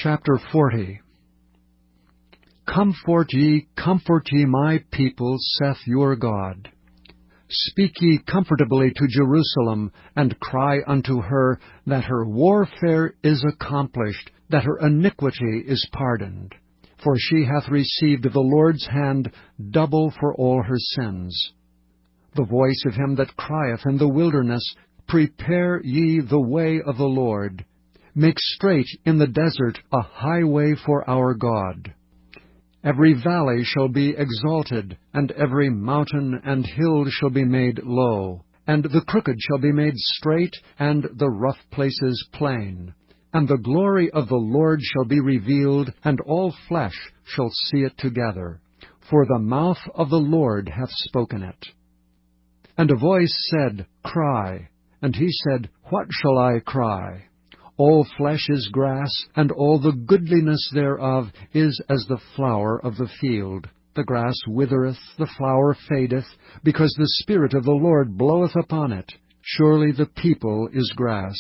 Chapter 40. Comfort ye, my people, saith your God. Speak ye comfortably to Jerusalem, and cry unto her that her warfare is accomplished, that her iniquity is pardoned. For she hath received of the Lord's hand double for all her sins. The voice of him that crieth in the wilderness, Prepare ye the way of the Lord. Make straight in the desert a highway for our God. Every valley shall be exalted, and every mountain and hill shall be made low, and the crooked shall be made straight, and the rough places plain. And the glory of the Lord shall be revealed, and all flesh shall see it together. For the mouth of the Lord hath spoken it. And a voice said, Cry. And he said, What shall I cry? All flesh is grass, and all the goodliness thereof is as the flower of the field. The grass withereth, the flower fadeth, because the Spirit of the Lord bloweth upon it. Surely the people is grass.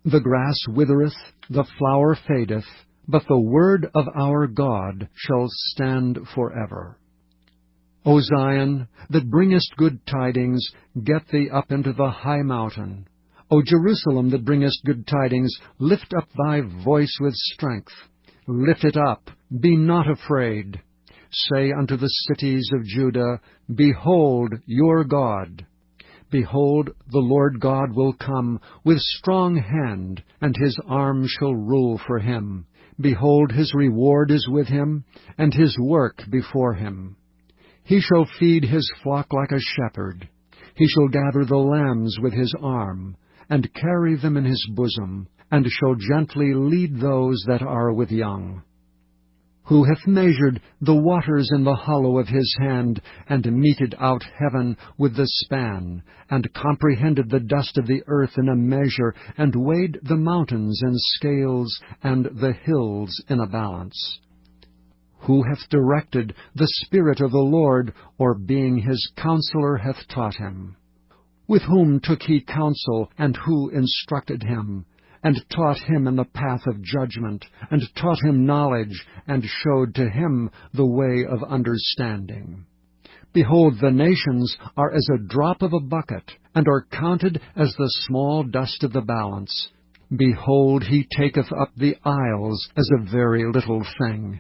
The grass withereth, the flower fadeth, but the word of our God shall stand forever. O Zion, that bringest good tidings, get thee up into the high mountain. O Jerusalem, that bringest good tidings, lift up thy voice with strength. Lift it up, be not afraid. Say unto the cities of Judah, Behold your God. Behold, the Lord God will come with strong hand, and his arm shall rule for him. Behold, his reward is with him, and his work before him. He shall feed his flock like a shepherd. He shall gather the lambs with his arm, and carry them in his bosom, and shall gently lead those that are with young. Who hath measured the waters in the hollow of his hand, and meted out heaven with the span, and comprehended the dust of the earth in a measure, and weighed the mountains in scales, and the hills in a balance? Who hath directed the Spirit of the Lord, or being his counselor hath taught him? With whom took he counsel, and who instructed him, and taught him in the path of judgment, and taught him knowledge, and showed to him the way of understanding? Behold, the nations are as a drop of a bucket, and are counted as the small dust of the balance. Behold, he taketh up the isles as a very little thing.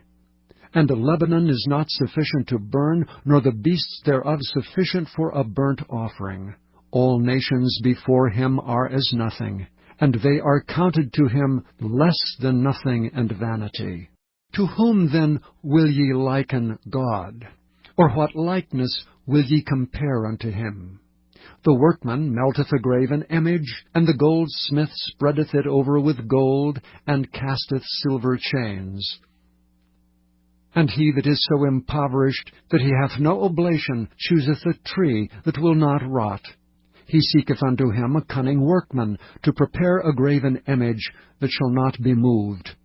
And Lebanon is not sufficient to burn, nor the beasts thereof sufficient for a burnt offering. All nations before him are as nothing, and they are counted to him less than nothing and vanity. To whom then will ye liken God? Or what likeness will ye compare unto him? The workman melteth a graven image, and the goldsmith spreadeth it over with gold, and casteth silver chains. And he that is so impoverished that he hath no oblation chooseth a tree that will not rot. He seeketh unto him a cunning workman, to prepare a graven image that shall not be moved.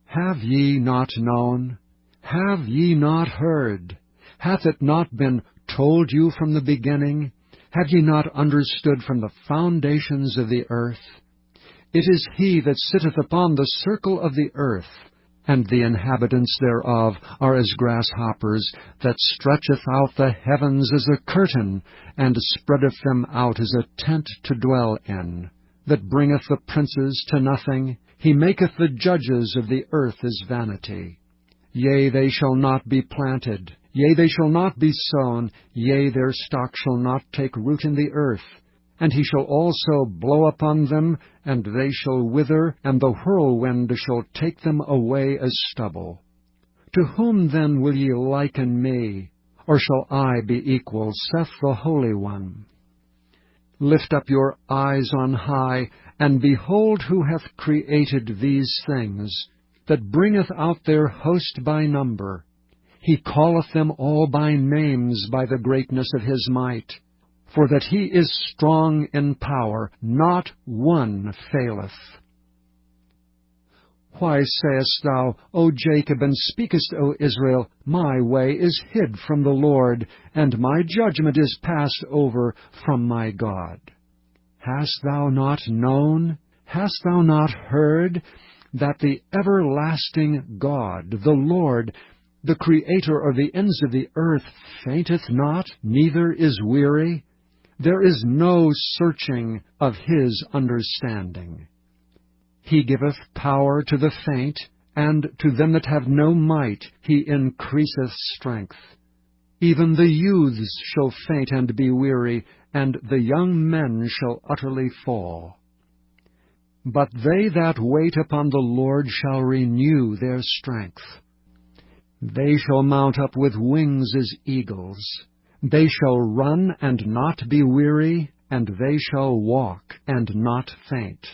Have ye not known? Have ye not heard? Hath it not been told you from the beginning? Have ye not understood from the foundations of the earth? It is he that sitteth upon the circle of the earth, and the inhabitants thereof are as grasshoppers, that stretcheth out the heavens as a curtain, and spreadeth them out as a tent to dwell in, that bringeth the princes to nothing. He maketh the judges of the earth as vanity. Yea, they shall not be planted, yea, they shall not be sown, yea, their stock shall not take root in the earth. And he shall also blow upon them, and they shall wither, and the whirlwind shall take them away as stubble. To whom then will ye liken me? Or shall I be equal, saith the Holy One? Lift up your eyes on high, and behold who hath created these things, that bringeth out their host by number. He calleth them all by names by the greatness of his might. For that he is strong in power, not one faileth. Why sayest thou, O Jacob, and speakest, O Israel, My way is hid from the Lord, and my judgment is passed over from my God? Hast thou not known? Hast thou not heard? that the everlasting God, the Lord, the Creator of the ends of the earth, fainteth not, neither is weary? There is no searching of His understanding. He giveth power to the faint, and to them that have no might He increaseth strength. Even the youths shall faint and be weary, and the young men shall utterly fall. But they that wait upon the Lord shall renew their strength. They shall mount up with wings as eagles. They shall run and not be weary, and they shall walk and not faint.